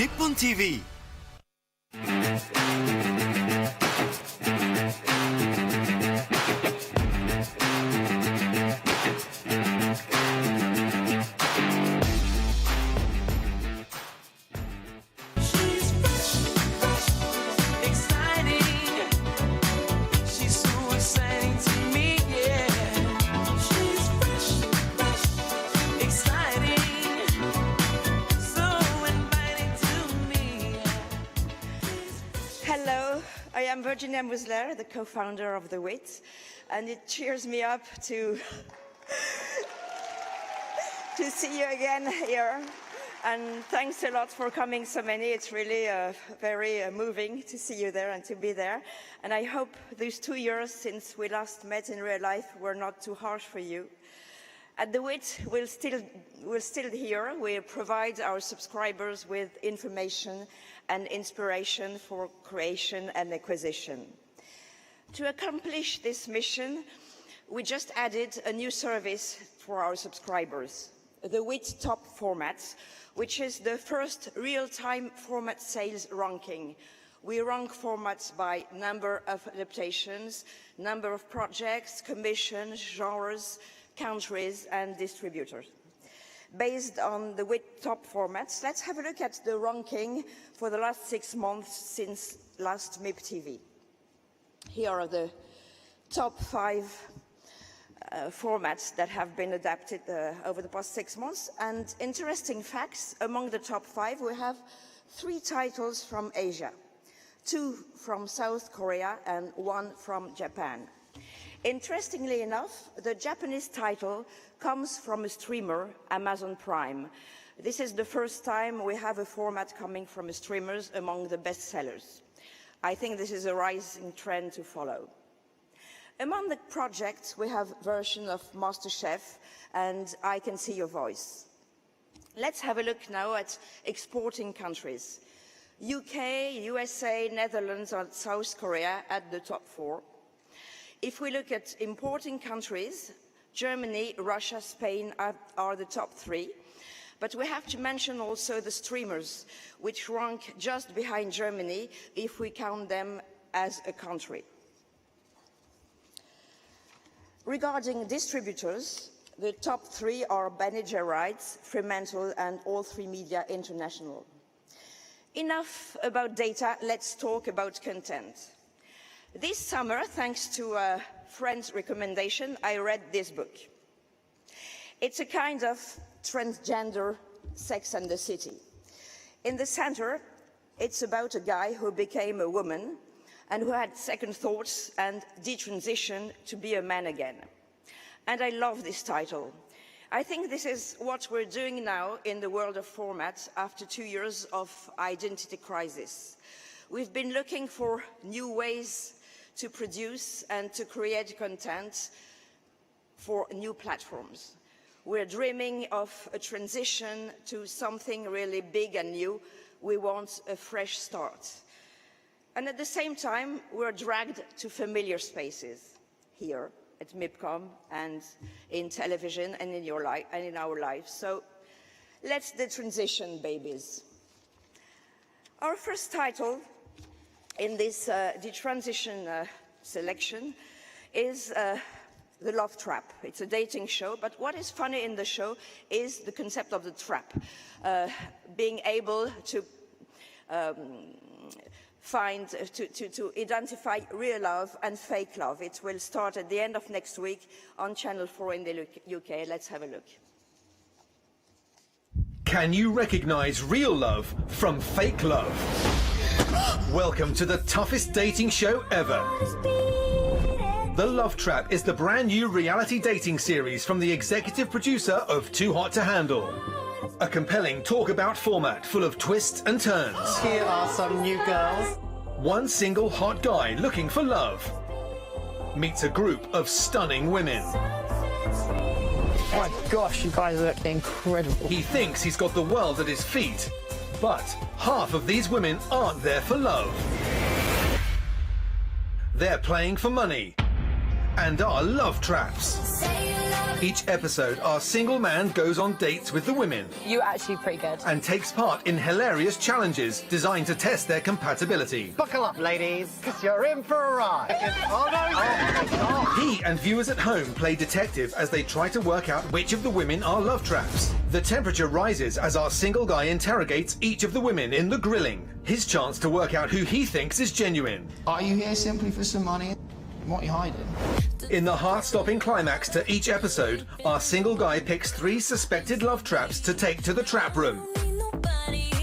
日本 TV。 Hello, I am Virginia Musler, the co-founder of The Wit, and it cheers me up to see you again here. And thanks a lot for coming so many. It's really very moving to see you there and to be there. And I hope these 2 years since we last met in real life were not too harsh for you. At The Wit, we're still here. We provide our subscribers with information and inspiration for creation and acquisition. To accomplish this mission, we just added a new service for our subscribers, The Wit Top Formats, which is the first real-time format sales ranking. We rank formats by number of adaptations, number of projects, commissions, genres, countries and distributors. Based on the WIT top formats, let's have a look at the ranking for the last 6 months since last MIP TV. Here are the top 5 formats that have been adapted over the past 6 months. And interesting facts, among the top 5, we have 3 titles from Asia, 2 from South Korea and 1 from Japan. Interestingly enough, the Japanese title comes from a streamer, Amazon Prime. This is the first time we have a format coming from streamers among the bestsellers. I think this is a rising trend to follow. Among the projects, we have version of MasterChef and I Can See Your Voice. Let's have a look now at exporting countries. UK, USA, Netherlands and South Korea at the top 4. If we look at importing countries, Germany, Russia, Spain are the top 3. But we have to mention also the streamers, which rank just behind Germany if we count them as a country. Regarding distributors, the top 3 are Banijay Rights, Fremantle and All3Media International. Enough about data, let's talk about content. This summer, thanks to a friend's recommendation, I read this book. It's a kind of transgender Sex and the City. In the center, it's about a guy who became a woman and who had second thoughts and detransitioned to be a man again. And I love this title. I think this is what we're doing now in the world of format after 2 years of identity crisis. We've been looking for new ways to produce and to create content for new platforms. We're dreaming of a transition to something really big and new. We want a fresh start. And at the same time, we're dragged to familiar spaces here at MIPCOM and in television and in your life and in our lives. So let's detransition, babies. Our first title in this detransition selection is The Love Trap. It's a dating show, but what is funny in the show is the concept of the trap, being able to to identify real love and fake love. It will start at the end of next week on Channel 4 in the UK. Let's have a look. Can you recognize real love from fake love? Welcome to the toughest dating show ever. The Love Trap is the brand new reality dating series from the executive producer of Too Hot to Handle. A compelling talk-about format full of twists and turns. Here are some new girls. One single hot guy looking for love meets a group of stunning women. Oh my gosh, you guys look incredible. He thinks he's got the world at his feet, but half of these women aren't there for love. They're playing for money and are love traps. Say you love Each episode, our single man goes on dates with the women You're actually pretty good. and takes part in hilarious challenges designed to test their compatibility. Buckle up, ladies, because you're in for a ride. Oh, no. He and viewers at home play detective as they try to work out which of the women are love traps. The temperature rises as our single guy interrogates each of the women in the grilling. His chance to work out who he thinks is genuine. Are you here simply for some money? What are you hiding? In the heart-stopping climax to each episode, our single guy picks 3 suspected love traps to take to the trap room.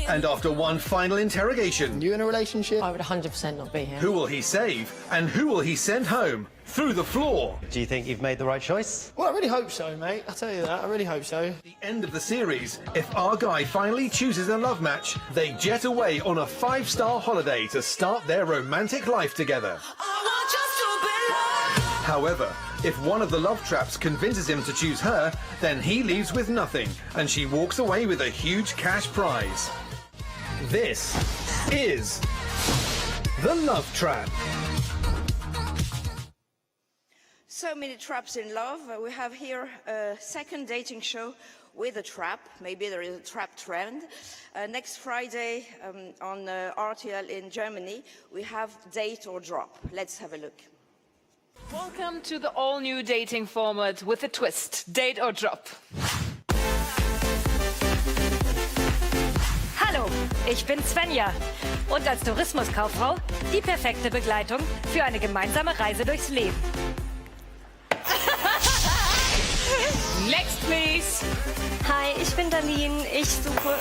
And after one final interrogation, You in a relationship? I would 100% not be here. who will he save and who will he send home through the floor? Do you think you've made the right choice? Well, I really hope so, mate. I tell you that. I really hope so. At the end of the series, if our guy finally chooses a love match, they jet away on a 5-star holiday to start their romantic life together. However, if one of the love traps convinces him to choose her, then he leaves with nothing, and she walks away with a huge cash prize. This is The Love Trap. So many traps in love. We have here a second dating show with a trap. Maybe there is a trap trend. Next Friday on RTL in Germany, we have Date or Drop. Let's have a look. Welcome to the all-new dating format with a twist. Date or drop. Hallo, ich bin Svenja und als Tourismuskauffrau die perfekte Begleitung für eine gemeinsame Reise durchs Leben. Next, please. Hi, ich bin Darlene. Ich suche...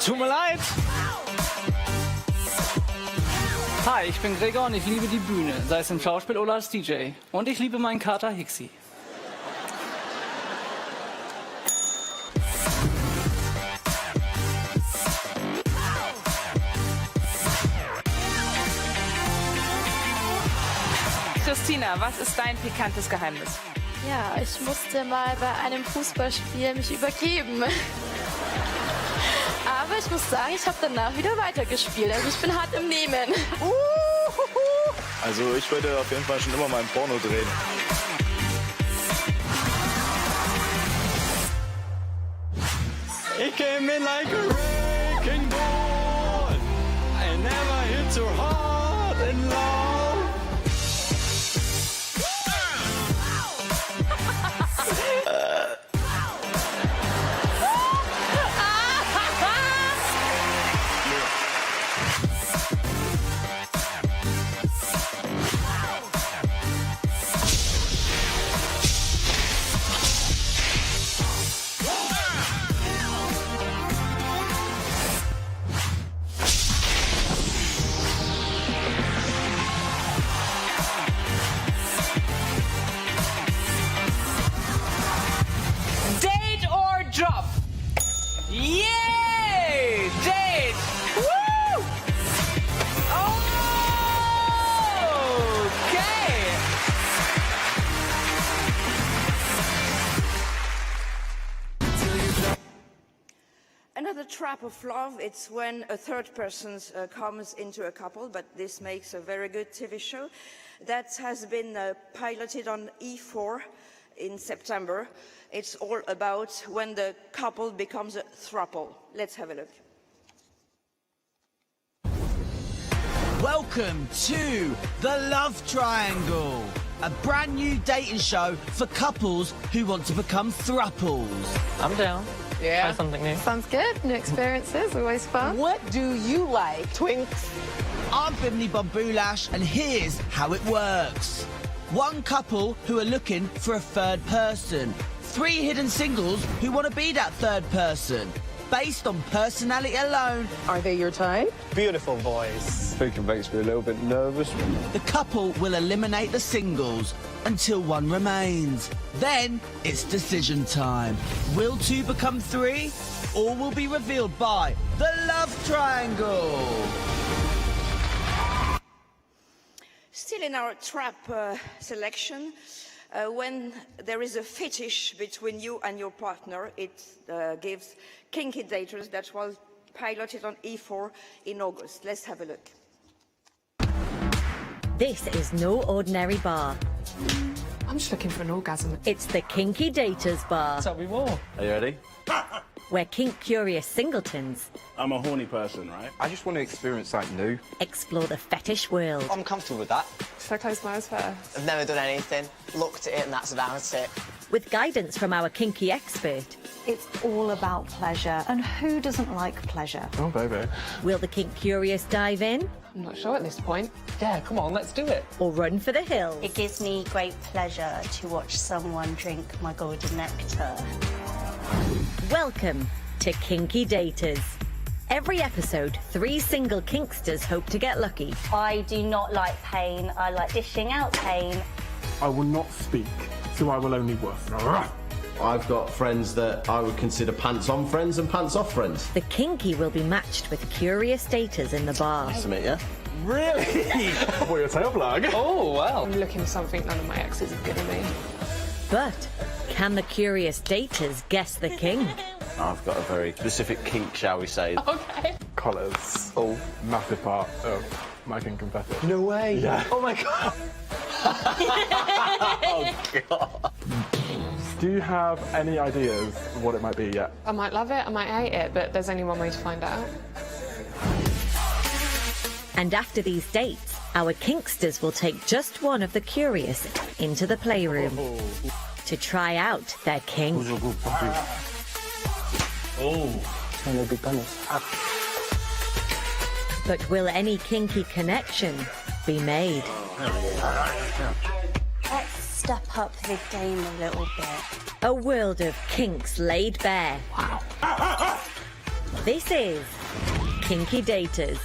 Tut mir leid. Hi, ich bin Gregor und ich liebe die Bühne, sei es im Schauspiel oder als DJ. Und ich liebe meinen Kater Hixi. Christina, was ist dein pikantes Geheimnis? Ja, ich musste mal bei einem Fußballspiel mich übergeben. Aber ich muss sagen, ich habe danach wieder weitergespielt. Also ich bin hart im Nehmen. Also ich wollte auf jeden Fall schon immer mal ein Porno drehen. Ich came in like a wrecking ball. I never hit so hard in love. Date or drop? Yay! Date! Woo! Okay! Another trap of love, it's when a third person comes into a couple, but this makes a very good TV show that has been piloted on E4 in September. It's all about when the couple becomes a throuple. Let's have a look. Welcome to The Love Triangle, a brand new dating show for couples who want to become thruples. I'm down. Yeah. Try something new. Sounds good. New experiences, always fun. What do you like? Twinks. I'm Bimini Bombulash, and here's how it works. One couple who are looking for a third person. 3 hidden singles who want to be that third person. Based on personality alone, Are they your type? Beautiful voice. I think it makes me a little bit nervous. the couple will eliminate the singles until one remains. Then it's decision time. Will 2 become 3? All will be revealed by The Love Triangle. Still in our trap selection, when there is a fetish between you and your partner, it gives Kinky Daters that was piloted on E4 in August. Let's have a look. This is no ordinary bar. I'm just looking for an orgasm. It's the Kinky Daters Bar, Tell me more. Are you ready? where kink-curious singletons I'm a horny person, right? I just want to experience something new. explore the fetish world. I'm comfortable with that. Should I close my eyes first? I've never done anything, looked at it and that's about it. With guidance from our kinky expert, It's all about pleasure, and who doesn't like pleasure? Oh, baby. will the kink-curious dive in I'm not sure at this point. Yeah, come on, let's do it. or run for the hills? It gives me great pleasure to watch someone drink my golden nectar. Welcome to Kinky Daters. Every episode, 3 single kinksters hope to get lucky. I do not like pain. I like dishing out pain. I will not speak, so I will only woof. I've got friends that I would consider pants-on friends and pants-off friends. The kinky will be matched with curious daters in the bar. Nice to meet you. Really? What your tail plug? Oh, wow. I'm looking for something none of my exes have given me. But can the curious daters guess the king? I've got a very specific kink, shall we say. Okay. Collars. Oh, massive part of my kink confession. No way. Yeah. Oh, my God. Oh, God. Do you have any ideas what it might be yet? I might love it, I might hate it, but there's only one way to find out. And after these dates, our kinksters will take just one of the curious into the playroom to try out their kink. But will any kinky connection be made? Let's step up the game a little bit. A world of kinks laid bare. Wow. This is Kinky Daters.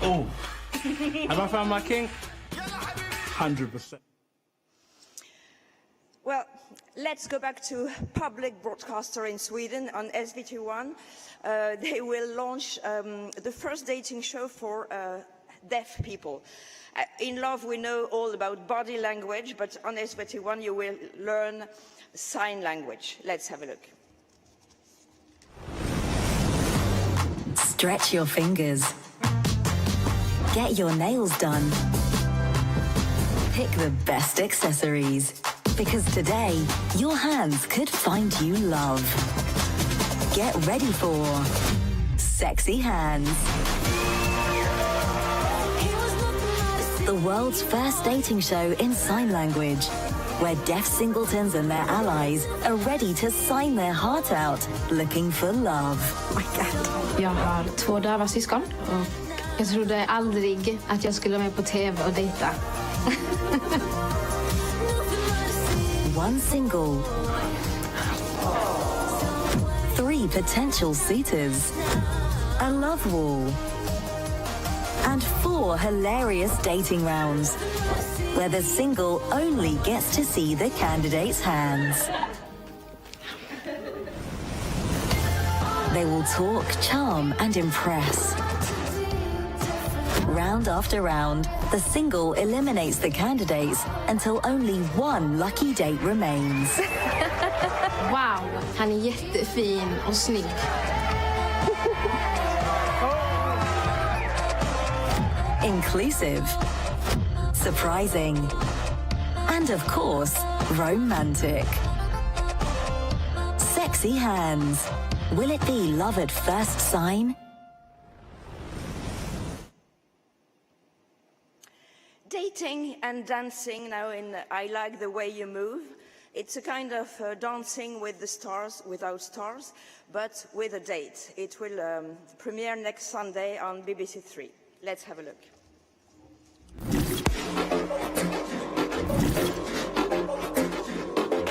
Oh. Have I found my kink? 100%. Well, let's go back to public broadcaster in Sweden on SVT1. They will launch the first dating show for deaf people. In Love, we know all about body language, but on SVT1 you will learn sign language. Let's have a look. Stretch your fingers. Get your nails done. Pick the best accessories. Because today, your hands could find you love. Get ready for Sexy Hands. The world's first dating show in sign language, where deaf singletons and their allies are ready to sign their heart out, looking for love. Oh my God. Jag har 2 döva syskon och jag trodde aldrig att jag skulle vara med på TV och dejta. One single. 3 potential suitors. A love wall. And 4 hilarious dating rounds, where the single only gets to see the candidate's hands. They will talk, charm, and impress. Round after round, the single eliminates the candidates until only one lucky date remains. Wow, han är jättefin och snygg. Inclusive, surprising, and of course, romantic. Sexy Hands. Will it be love at first sign? Dating and dancing now in I Like the Way You Move. It's a kind of dancing with the stars, without stars, but with a date. It will premiere next Sunday on BBC 3. Let's have a look.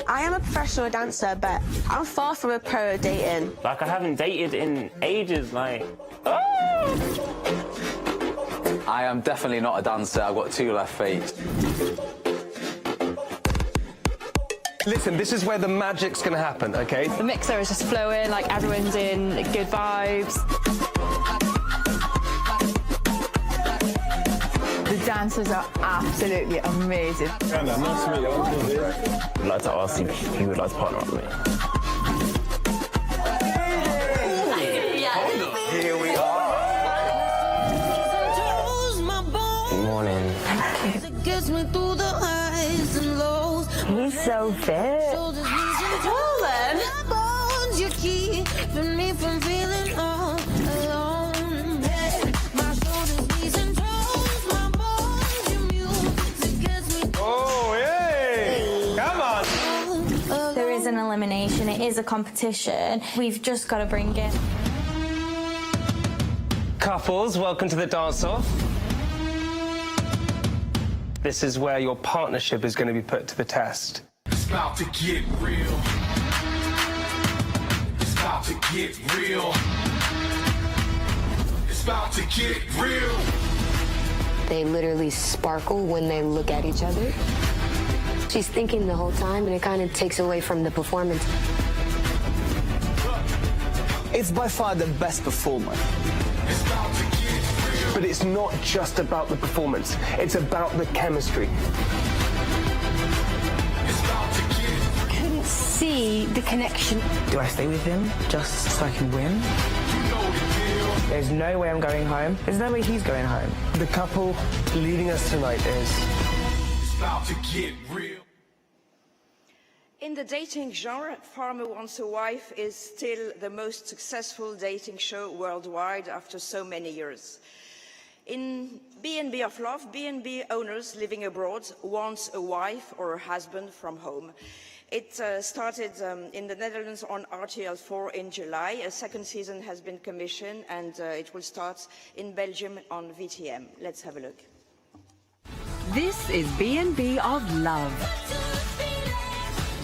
I am a professional dancer, but I'm far from a pro at dating. Like, I haven't dated in ages, like... Oh! I am definitely not a dancer. I've got 2 left feet. Listen, this is where the magic's gonna happen, okay? The mixer is just flowing, like everyone's in good vibes. The dancers are absolutely amazing. Nice to meet you. I'd like to ask you if you would like to partner up with me. Here we are. Good morning. Gets me through the highs and lows. He's so fit. Well then. You keep me from feeling all alone. My shoulders, knees and toes, my bones, your music gets me. Oh, yay! Come on! There is an elimination, it is a competition. We've just got to bring it. Couples, welcome to the dance-off. This is where your partnership is going to be put to the test. It's about to get real. It's about to get real. It's about to get real. They literally sparkle when they look at each other. She's thinking the whole time, and it kind of takes away from the performance. It's by far the best performer. But it's not just about the performance. It's about the chemistry. Couldn't see the connection. Do I stay with him just so I can win? There's no way I'm going home. There's no way he's going home. The couple leading us tonight is... It's about to get real. In the dating genre, Farmer Wants a Wife is still the most successful dating show worldwide after so many years. In B&B of Love, B&B owners living abroad want a wife or a husband from home. It started in the Netherlands on RTL 4 in July. A second season has been commissioned and it will start in Belgium on VTM. Let's have a look. This is B&B of Love.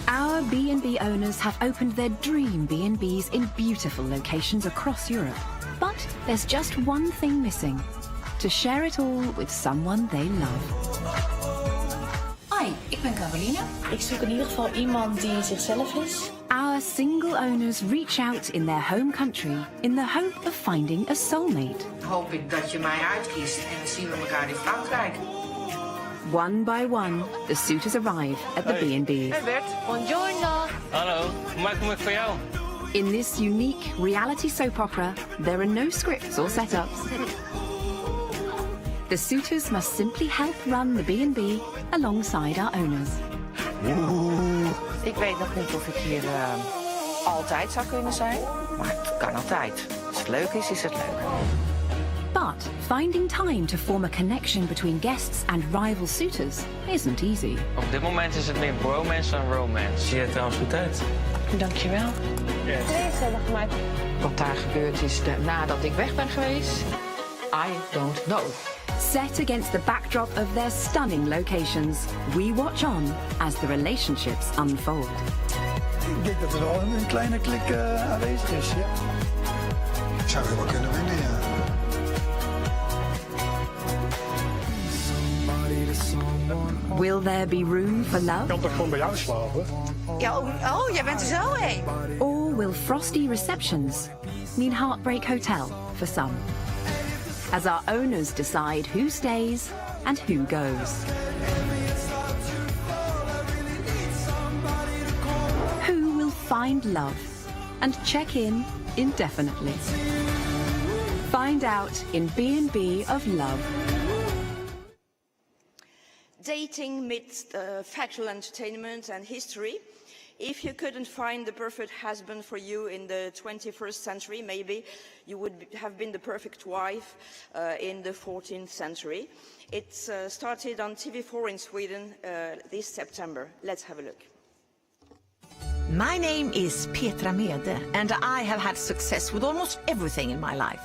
Our B&B owners have opened their dream B&Bs in beautiful locations across Europe. But there's just one thing missing. To share it all with someone they love. Hi, ik ben Caroline. Ik zoek in ieder geval iemand die zichzelf is. Our single owners reach out in their home country in the hope of finding a soulmate. Hoop ik dat je mij uitkiest en dan zien we elkaar in Frankrijk. One by one, the suitors arrive at the B&Bs. Hey Bert, buongiorno. Hallo, hoe maak ik me voor jou? In this unique reality soap opera, there are no scripts or setups. The suitors must simply help run the B&B alongside our owners. Ik weet nog niet of ik hier altijd zou kunnen zijn, maar het kan altijd. Als het leuk is, is het leuk. But finding time to form a connection between guests and rival suitors isn't easy. Op dit moment is het meer bromance dan romance. Zie je er trouwens goed uit? Dankjewel. Yes. Gezellig, maar wat daar gebeurd is nadat ik weg ben geweest, I don't know. Set against the backdrop of their stunning locations, we watch on as the relationships unfold. Ik denk dat er al een kleine klik aanwezig is, ja. Ik zou er wel kunnen winnen, ja. Will there be room for love? Ik kan toch gewoon bij jou slapen? Ja, oh, jij bent er zo heen. Or will frosty receptions mean Heartbreak Hotel for some? As our owners decide who stays and who goes. Who will find love and check in indefinitely? Find out in B&B of Love. Dating midst factual entertainment and history. If you couldn't find the perfect husband for you in the 21st century, maybe you would have been the perfect wife in the 14th century. It started on TV4 in Sweden this September. Let's have a look. My name is Petra Mede, and I have had success with almost everything in my life.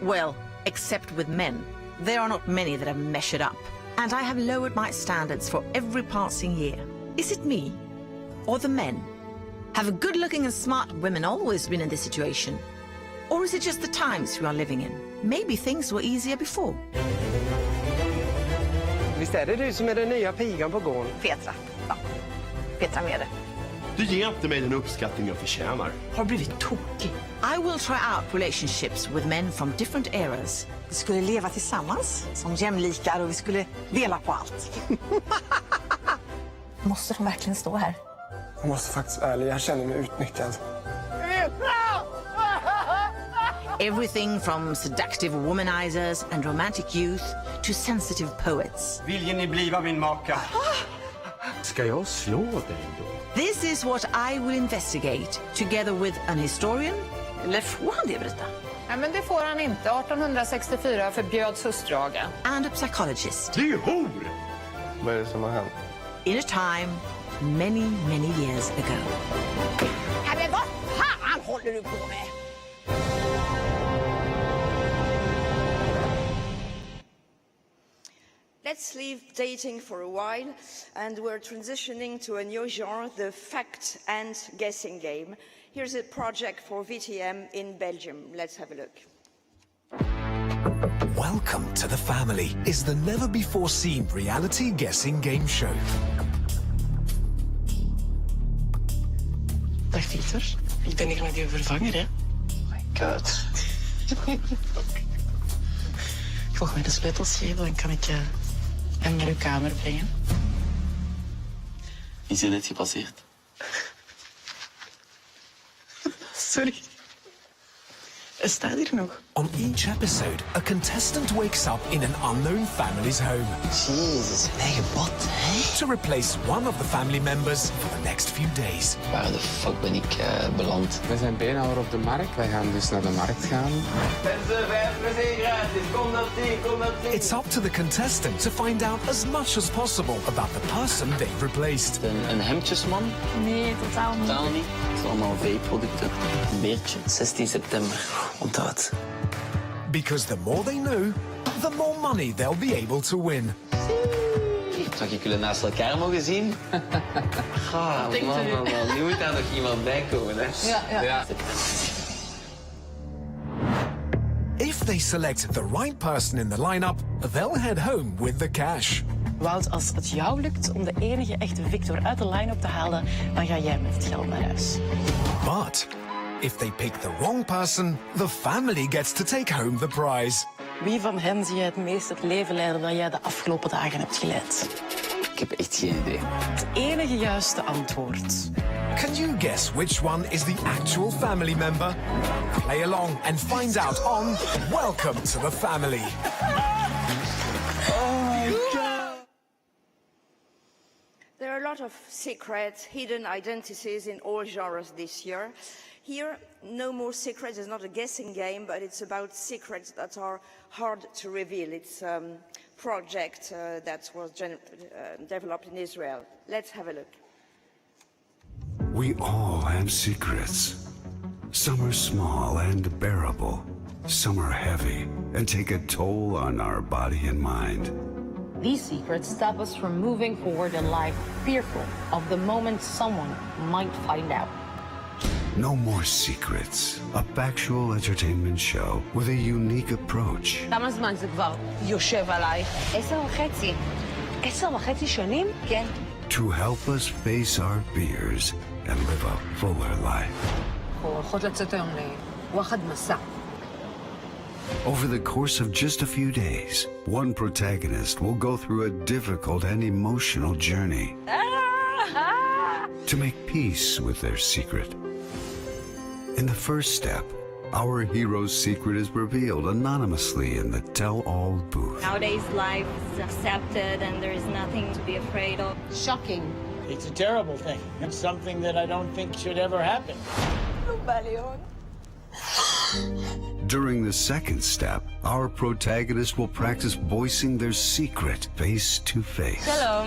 Well, except with men. There are not many that have measured up. And I have lowered my standards for every passing year. Is it me? Or the men? Have good-looking and smart women always been in this situation? Or is it just the times we are living in? Maybe things were easier before. Visst är det du som är den nya pigan på gården? Petra. Ja, Petra Mede. Du ger inte mig den uppskattning jag förtjänar. Har blivit tokig. I will try out relationships with men from different eras. Vi skulle leva tillsammans som jämlikar och vi skulle dela på allt. Måste de verkligen stå här? Jag måste faktiskt vara ärlig, jag känner mig utnyttjad. Everything from seductive womanizers and romantic youth to sensitive poets. Vill ni bliva min maka? Ska jag slå dig då? This is what I will investigate, together with an historian. Eller får han det, Britta? Nej, men det får han inte. 1864 förbjöds hustruaga. And a psychologist. Det är hor! Vad är det som har hänt? In a time many, many years ago. Men vad fan håller du på med? Let's leave dating for a while, and we're transitioning to a new genre, the fact and guessing game. Here's a project for VTM in Belgium. Let's have a look. Welcome to the Family is the never-before-seen reality guessing game show. Dag Victor, ik ben hier met uw vervanger, hè? Oh my god. Ik mag mij de sleutels geven, dan kan ik hem naar uw kamer brengen. Is je dit gepasseerd? Sorry. Hij staat hier nog. On each episode, a contestant wakes up in an unknown family's home. Jezus, zijn eigen bot, hè? To replace one of the family members for the next few days. Waar de fuck ben ik beland? We zijn bijna weer op de markt. Wij gaan dus naar de markt gaan. Mensen, 5% gratis. Kom dat zien, kom dat zien. It's up to the contestant to find out as much as possible about the person they've replaced. Een hemdjesman? Nee, totaal niet. Totaal niet. Het is allemaal veeproducten. Een beertje. 16 september. Onthoud. Because the more they know, the more money they'll be able to win. Zou ik jullie naast elkaar mogen zien? Man. Nu moet daar nog iemand bij komen, hè? Ja. If they select the right person in the lineup, they'll head home with the cash. Wout, als het jou lukt om de enige echte Victor uit de line-up te halen, dan ga jij met het geld naar huis. But if they pick the wrong person, the family gets to take home the prize. Wie van hen zie je het meest het leven leiden dat jij de afgelopen dagen hebt geleid? Ik heb echt geen idee. Het enige juiste antwoord. Can you guess which one is the actual family member? Play along and find out on Welcome to the Family. There are a lot of secret, hidden identities in all genres this year. Here, no more secrets. It's not a guessing game, but it's about secrets that are hard to reveal. It's a project that was developed in Israel. Let's have a look. We all have secrets. Some are small and bearable. Some are heavy and take a toll on our body and mind. These secrets stop us from moving forward in life, fearful of the moment someone might find out. No More Secrets, a factual entertainment show with a unique approach. כמה זמן זה כבר יושב עליי? 10.5. 10.5 שנים? כן. To help us face our fears and live a fuller life. הולכות לצאת היום לווחד מסע. Over the course of just a few days, one protagonist will go through a difficult and emotional journey to make peace with their secret. In the first step, our hero's secret is revealed anonymously in the tell-all booth. Nowadays, life is accepted and there is nothing to be afraid of. Shocking. It's a terrible thing and something that I don't think should ever happen. During the second step, our protagonist will practice voicing their secret face to face. שלום.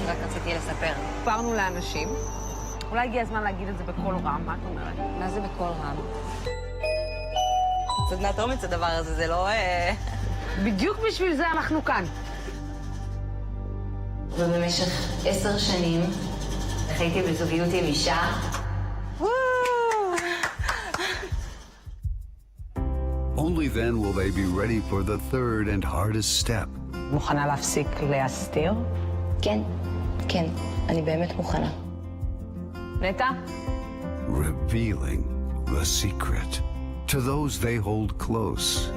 רק רציתי לספר. סיפרנו לאנשים. אולי הגיע הזמן להגיד את זה בקול רם, מה את אומרת? מה זה בקול רם? סדנת אומץ הדבר הזה, זה לא... בדיוק בשביל זה אנחנו כאן. ובמשך 10 שנים חייתי בזוגיות עם אישה. Only then will they be ready for the third and hardest step. מוכנה להפסיק להסתיר? כן, כן, אני באמת מוכנה. נטע? Revealing the secret to those they hold close.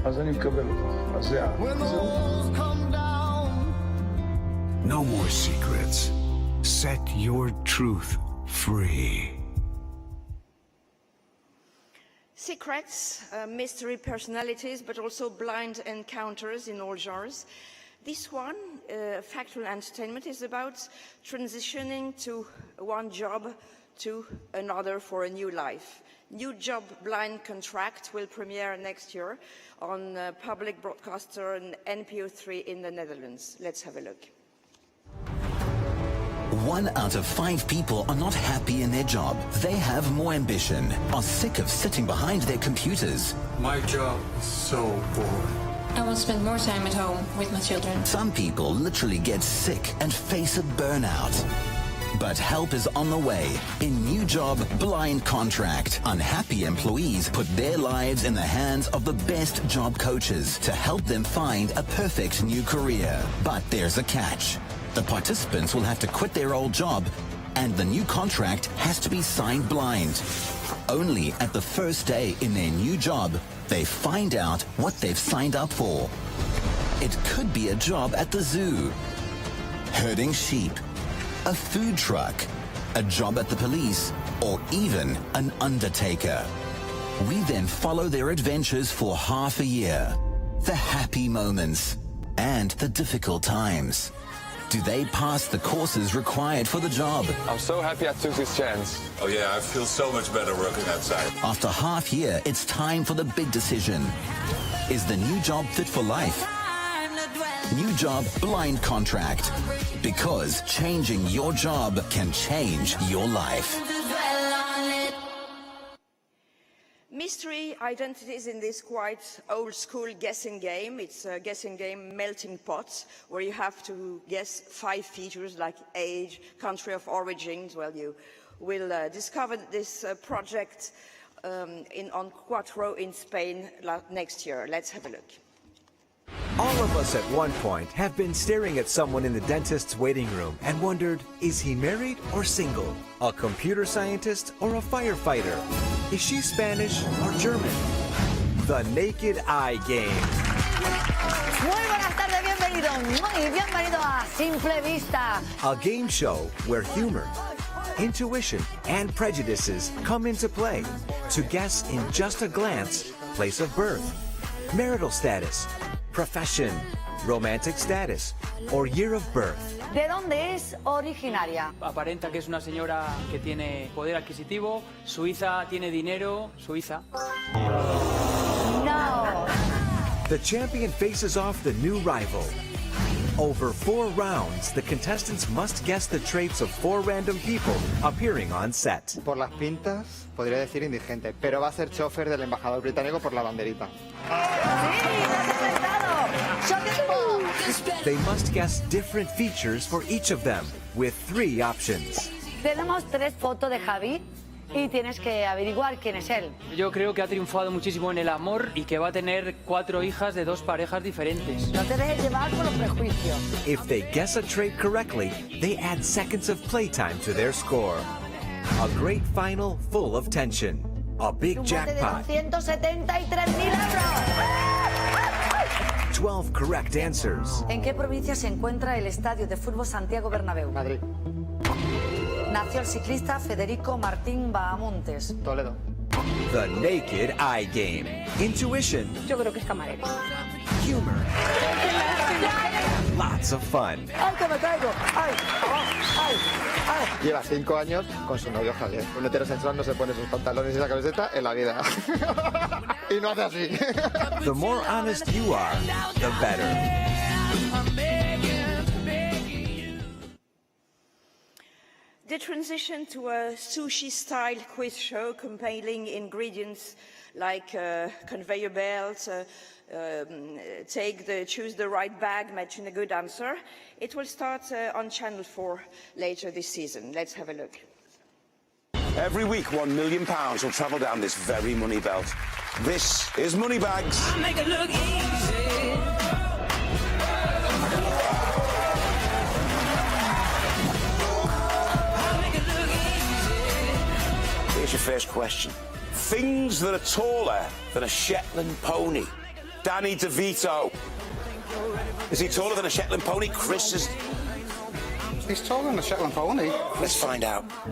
אז אני מקבל אותך. אז זה No more secrets. Set your truth free. Secrets, mystery personalities, but also blind encounters in all genres. This one, Factual Entertainment, is about transitioning to one job to another for a new life. New Job Blind Contract will premiere next year on public broadcaster and NPO3 in the Netherlands. Let's have a look. 1 out of 5 people are not happy in their job. They have more ambition, are sick of sitting behind their computers. My job is so boring. I want to spend more time at home with my children. Some people literally get sick and face a burnout. But help is on the way. In New Job Blind Contract, unhappy employees put their lives in the hands of the best job coaches to help them find a perfect new career. But there's a catch. The participants will have to quit their old job, and the new contract has to be signed blind. Only at the first day in their new job, they find out what they've signed up for. It could be a job at the zoo, herding sheep, a food truck, a job at the police, or even an undertaker. We then follow their adventures for half a year. The happy moments and the difficult times. Do they pass the courses required for the job? I'm so happy I took this chance. Oh yeah, I feel so much better working outside. After half year, it's time for the big decision. Is the new job fit for life? New Job Blind Contract. Because changing your job can change your life. Mystery identities in this quite old-school guessing game. It's a guessing game melting pot, where you have to guess 5 features like age, country of origins. Well, you will discover this project on Cuatro in Spain next year. Let's have a look. All of us at one point have been staring at someone in the dentist's waiting room and wondered, is he married or single? A computer scientist or a firefighter? Is she Spanish or German? The Naked Eye Game. Muy buenas tardes, bienvenido a Simple Vista. A game show where humor, intuition, and prejudices come into play to guess in just a glance place of birth, marital status, profession, romantic status, or year of birth. ¿De dónde es originaria? Aparenta que es una señora que tiene poder adquisitivo, Suiza, tiene dinero, Suiza. No. The champion faces off the new rival. Over 4 rounds, the contestants must guess the traits of 4 random people appearing on set. Por las pintas, podría decir indigente, pero va a ser chofer del embajador británico por la banderita. They must guess different features for each of them, with 3 options. Tenemos 3 fotos de Javi y tienes que averiguar quién es él. Yo creo que ha triunfado muchísimo en el amor y que va a tener 4 hijas de 2 parejas diferentes. No te dejes llevar por los prejuicios. If they guess a trait correctly, they add seconds of playtime to their score. A great final full of tension. A big jackpot. 173.000 euros. 12 correct answers. ¿En qué provincia se encuentra el estadio de fútbol Santiago Bernabéu? Madrid. Nació el ciclista Federico Martín Bahamontes. Toledo. The Naked Eye Game. Intuition. Yo creo que es camarero. Humor. Lots of fun. ¡Ay, que me caigo! ¡Ay! ¡Ay! ¡Ay! Lleva 5 años con su novio Javier. Un heterosexual no se pone sus pantalones y esa camiseta en la vida. Y no hace así. The more honest you are, the better. The transition to a sushi-style quiz show compiling ingredients like conveyor belts, choose the right bag, matching a good answer. It will start on Channel 4 later this season. Let's have a look. Every week, £1 million will travel down this very money belt. This is Moneybags. I make it look easy. Here's your first question. Things that are taller than a Shetland pony. Danny DeVito. Is he taller than a Shetland pony? Chris is... He's taller than a Shetland pony. Let's find out. £4,000.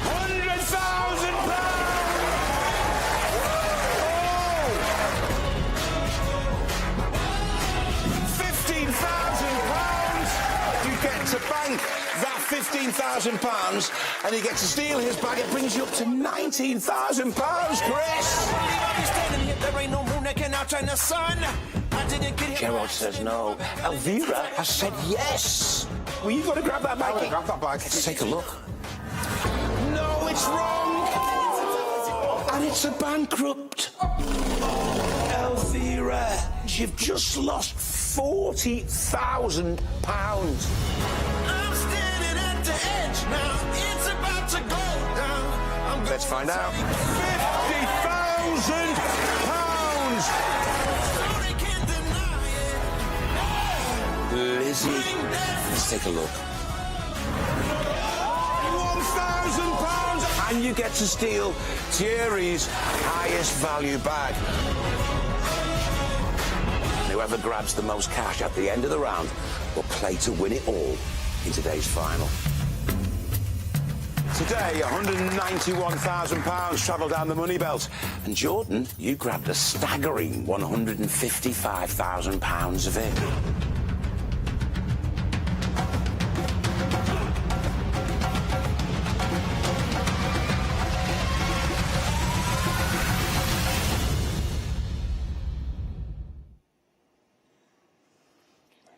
£100,000. £15,000 and you get to steal his bag. It brings you up to £19,000, Chris. Gerard says no. Elvira has said yes. Well, you've got to grab that bag. Grab that bag. Let's take a look. No, it's wrong. And it's a bankrupt. Elvira, you've just lost £40,000. I'm standing at the edge now. It's about to go down. Let's find out. £50,000. Lizzie, let's take a look. £1,000, and you get to steal Thierry's highest value bag. Whoever grabs the most cash at the end of the round will play to win it all in today's final. Today, £191,000 travel down the money belt. And Jordan, you grabbed a staggering £155,000 of it.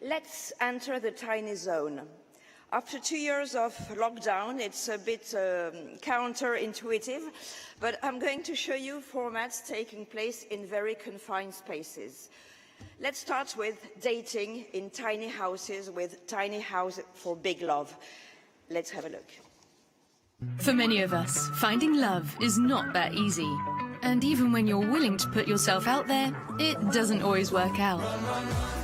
Let's enter the tiny zone. After 2 years of lockdown, it's a bit counterintuitive, but I'm going to show you formats taking place in very confined spaces. Let's start with dating in tiny houses with Tiny House for Big Love. Let's have a look. For many of us, finding love is not that easy. And even when you're willing to put yourself out there, it doesn't always work out.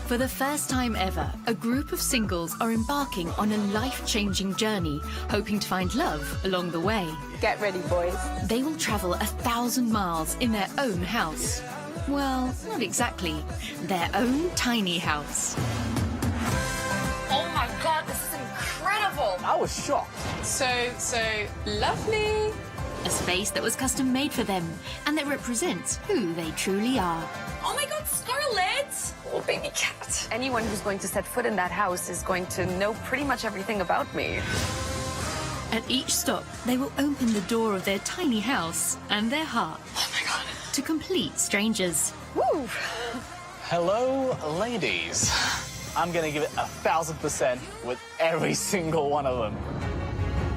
For the first time ever, a group of singles are embarking on a life-changing journey, hoping to find love along the way. Get ready, boys. They will travel 1,000 miles in their own house. Well, not exactly. Their own tiny house. Oh my god, this is incredible! I was shocked. So lovely. A space that was custom made for them and that represents who they truly are. Oh my god, Scarlett! Oh, baby cat. Anyone who's going to set foot in that house is going to know pretty much everything about me. At each stop, they will open the door of their tiny house and their heart. Oh my god. To complete strangers. Woo! Hello, ladies. I'm gonna give it 1,000% with every single one of them.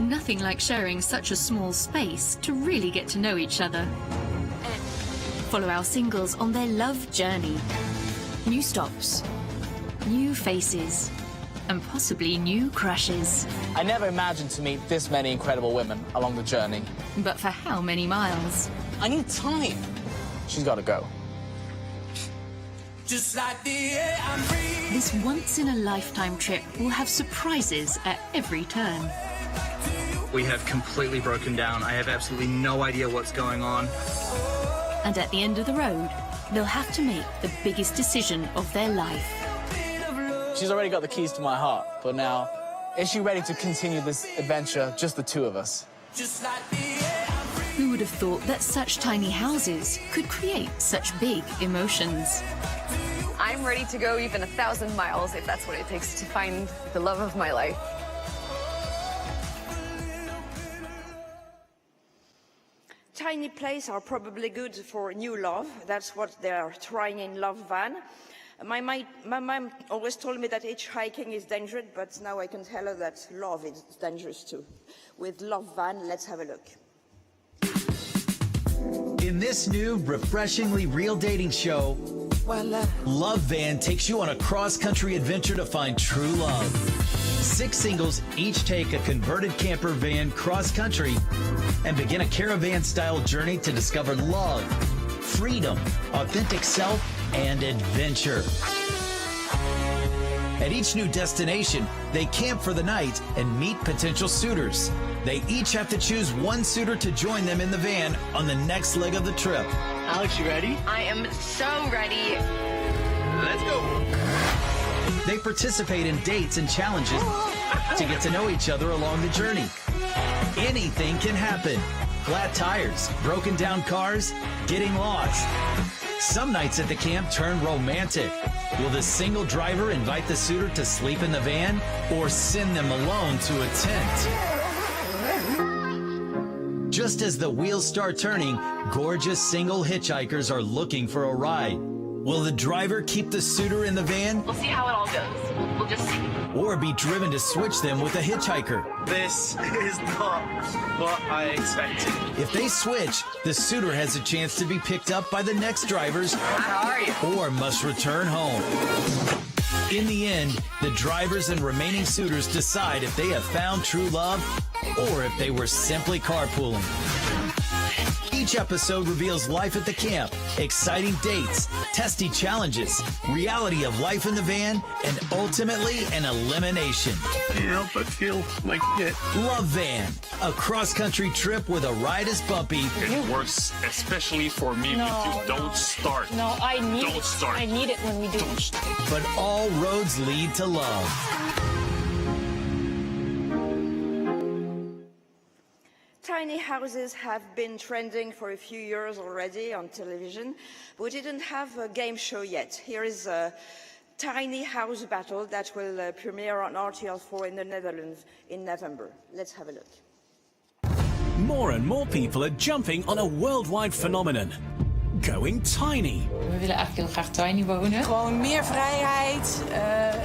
Nothing like sharing such a small space to really get to know each other. Follow our singles on their love journey. New stops, new faces, and possibly new crushes. I never imagined to meet this many incredible women along the journey. But for how many miles? I need time. She's gotta go. Just like the air I'm breathing. This once-in-a-lifetime trip will have surprises at every turn. We have completely broken down. I have absolutely no idea what's going on. And at the end of the road, they'll have to make the biggest decision of their life. She's already got the keys to my heart, but now, is she ready to continue this adventure, just the two of us? Just like the air I'm breathing. Who would have thought that such tiny houses could create such big emotions? I'm ready to go even 1,000 miles if that's what it takes to find the love of my life. Tiny places are probably good for new love. That's what they are trying in Love Van. My mom always told me that hitchhiking is dangerous, but now I can tell her that love is dangerous too. With Love Van, let's have a look. In this new, refreshingly real dating show, Love Van takes you on a cross-country adventure to find true love. 6 singles each take a converted camper van cross-country and begin a caravan-style journey to discover love, freedom, authentic self, and adventure. At each new destination, they camp for the night and meet potential suitors. They each have to choose one suitor to join them in the van on the next leg of the trip. Alex, you ready? I am so ready. Let's go. They participate in dates and challenges to get to know each other along the journey. Anything can happen. Flat tires, broken down cars, getting lost. Some nights at the camp turn romantic. Will the single driver invite the suitor to sleep in the van or send them alone to a tent? Just as the wheels start turning, gorgeous single hitchhikers are looking for a ride. Will the driver keep the suitor in the van? We'll see how it all goes. We'll just see. Or be driven to switch them with a hitchhiker? This is not what I expected. If they switch, the suitor has a chance to be picked up by the next drivers How are you? or must return home. In the end, the drivers and remaining suitors decide if they have found true love or if they were simply carpooling. Each episode reveals life at the camp, exciting dates, testy challenges, reality of life in the van, and ultimately an elimination. Can't help but feel like it. Love Van, a cross-country trip where the ride is bumpy. It works especially for me No, if you don't start. No, I need Don't it. start. I need it when we do it. But all roads lead to love. Tiny houses have been trending for a few years already on television. We didn't have a game show yet. Here is a tiny house battle that will premiere on RTL4 in the Netherlands in November. Let's have a look. More and more people are jumping on a worldwide phenomenon. Going tiny. We willen eigenlijk heel graag tiny wonen. Gewoon meer vrijheid,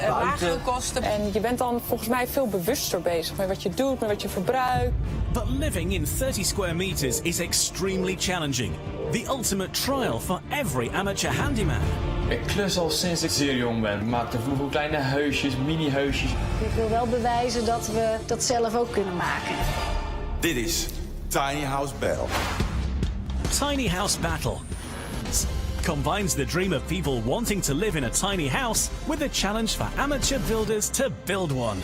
lagere kosten. En je bent dan volgens mij veel bewuster bezig met wat je doet, met wat je verbruikt. But living in 30 square meters is extremely challenging. The ultimate trial for every amateur handyman. Ik klus al sinds ik zeer jong ben. Ik maak de vloer kleine huisjes, mini-huisjes. Ik wil wel bewijzen dat we dat zelf ook kunnen maken. Dit is Tiny House Battle. Tiny House Battle combines the dream of people wanting to live in a tiny house with a challenge for amateur builders to build one.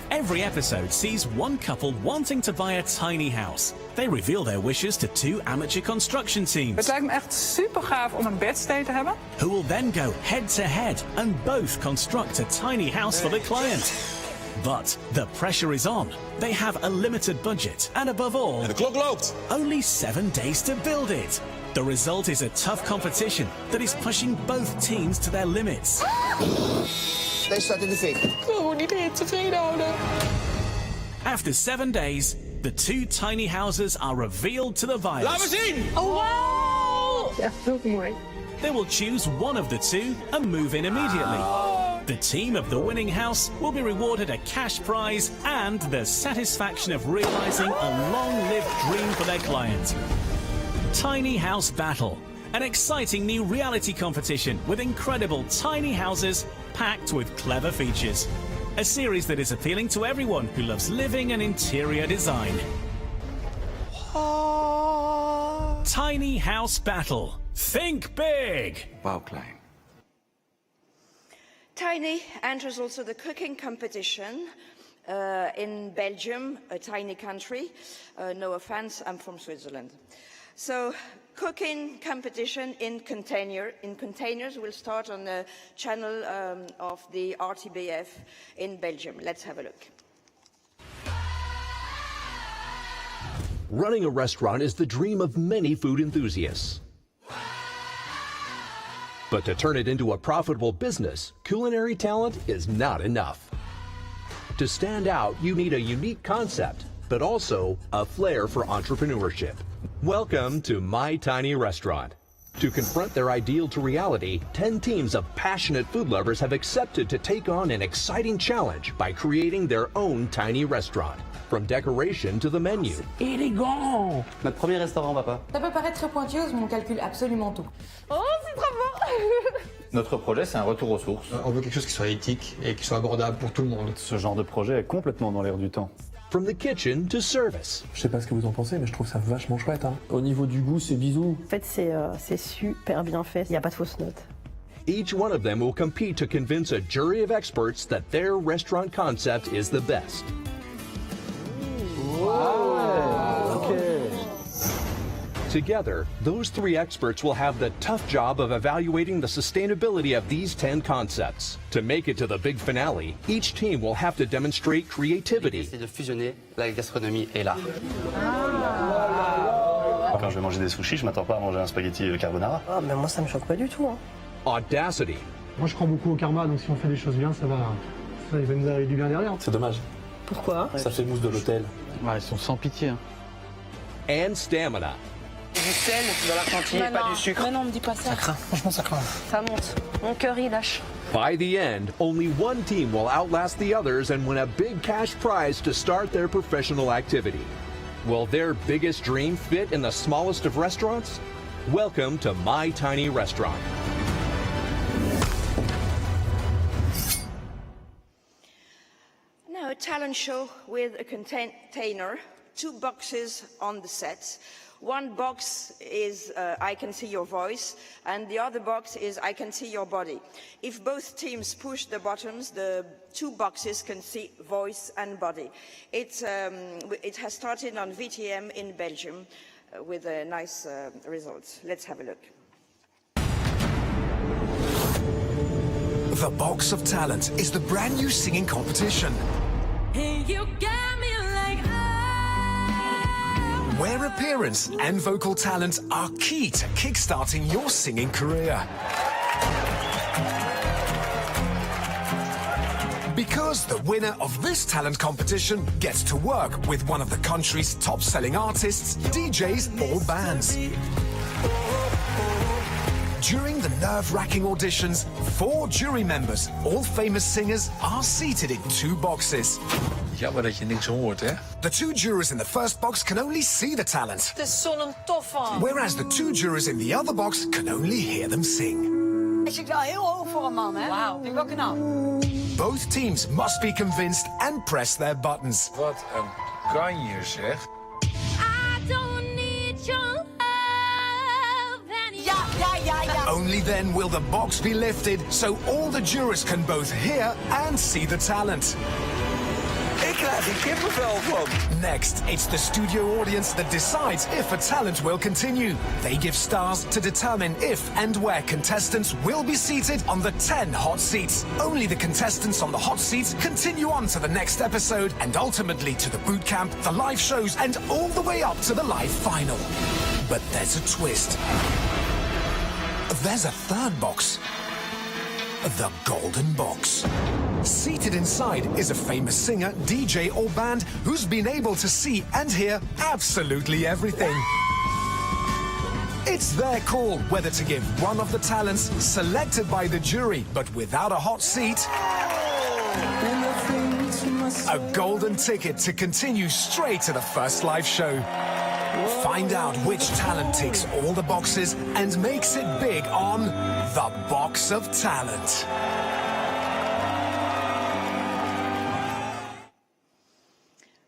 Every episode sees one couple wanting to buy a tiny house. They reveal their wishes to two amateur construction teams. Het lijkt me echt super gaaf om een bedstee te hebben. Who will then go head to head and both construct a tiny house for the client. But the pressure is on. They have a limited budget and above all, En de klok loopt. only 7 days to build it. The result is a tough competition that is pushing both teams to their limits. Deze staat in de fik. Ik wil gewoon iedereen tevreden houden. After 7 days, the two tiny houses are revealed to the buyers. Laat me zien! Oh, wow! Echt heel mooi. They will choose one of the two and move in immediately. The team of the winning house will be rewarded a cash prize and the satisfaction of realizing a long-lived dream for their client. Tiny House Battle, an exciting new reality competition with incredible tiny houses packed with clever features. A series that is appealing to everyone who loves living and interior design. Tiny House Battle. Think big! Wauw, klein. Tiny enters also the cooking competition in Belgium, a tiny country. No offense, I'm from Switzerland. So, cooking competition in containers will start on the channel of the RTBF in Belgium. Let's have a look. Running a restaurant is the dream of many food enthusiasts. But to turn it into a profitable business, culinary talent is not enough. To stand out, you need a unique concept, but also a flair for entrepreneurship. Welcome to My Tiny Restaurant. To confront their ideal to reality, 10 teams of passionate food lovers have accepted to take on an exciting challenge by creating their own tiny restaurant. From decoration to the menu. Élégant! Notre premier restaurant, papa. Ça peut paraître très pointilleuse, mais on calcule absolument tout. Oh, c'est trop bon! Notre projet, c'est un retour aux sources. On veut quelque chose qui soit éthique et qui soit abordable pour tout le monde. Ce genre de projet est complètement dans l'air du temps. From the kitchen to service. Je sais pas ce que vous en pensez, mais je trouve ça vachement chouette. Hein. Au niveau du goût, c'est bisous. En fait, c'est super bien fait. Il n'y a pas de fausses notes. Each one of them will compete to convince a jury of experts that their restaurant concept is the best. Together, those 3 experts will have the tough job of evaluating the sustainability of these 10 concepts. To make it to the big finale, each team will have to demonstrate creativity. C'est de fusionner la gastronomie et l'art. Quand je vais manger des sushis, je m'attends pas à manger un spaghetti carbonara. Ah, mais moi, ça me choque pas du tout. Hein. Audacity. Moi, je crois beaucoup au karma, donc si on fait des choses bien, ça va nous arriver du bien derrière. C'est dommage. Pourquoi? Ça fait mousse de l'hôtel. Ouais, ils sont sans pitié. Hein. And stamina. Du sel dans la cantine, Mais pas non, du sucre. mais non, me dis pas ça. Ça craint, franchement, ça craint. Ça monte. Mon cœur, il lâche. By the end, only one team will outlast the others and win a big cash prize to start their professional activity. Will their biggest dream fit in the smallest of restaurants? Welcome to My Tiny Restaurant. Now, a talent show with a container, 2 boxes on the set. One box is I can see your voice, and the other box is I can see your body. If both teams push the buttons, the 2 boxes can see voice and body. It has started on VTM in Belgium with a nice results. Let's have a look. The Box of Talent is the brand new singing competition. Hey, you got me like where appearance and vocal talent are key to kickstarting your singing career. Because the winner of this talent competition gets to work with one of the country's top-selling artists, DJs, or bands. During the nerve-wracking auditions, 4 jury members, all famous singers, are seated in 2 boxes. Jammer dat je niks hoort, hè? The 2 jurors in the first box can only see the talent. Het is zo'n toffe. Whereas the 2 jurors in the other box can only hear them sing. Hij zit wel heel hoog voor een man, hè? Wauw, vind ik wel knap. Both teams must be convinced and press their buttons. Wat een kanje, zeg. I don't need your love anymore. Ja. Only then will the box be lifted so all the jurors can both hear and see the talent. Ik krijg er kippenvel van. Next, it's the studio audience that decides if a talent will continue. They give stars to determine if and where contestants will be seated on the 10 hot seats. Only the contestants on the hot seats continue on to the next episode and ultimately to the boot camp, the live shows, and all the way up to the live final. But there's a twist. There's a 3rd box. The Golden Box. Seated inside is a famous singer, DJ or band who's been able to see and hear absolutely everything. It's their call whether to give one of the talents selected by the jury, but without a hot seat, a golden ticket to continue straight to the first live show. Find out which talent ticks all the boxes and makes it big on The Box of Talent.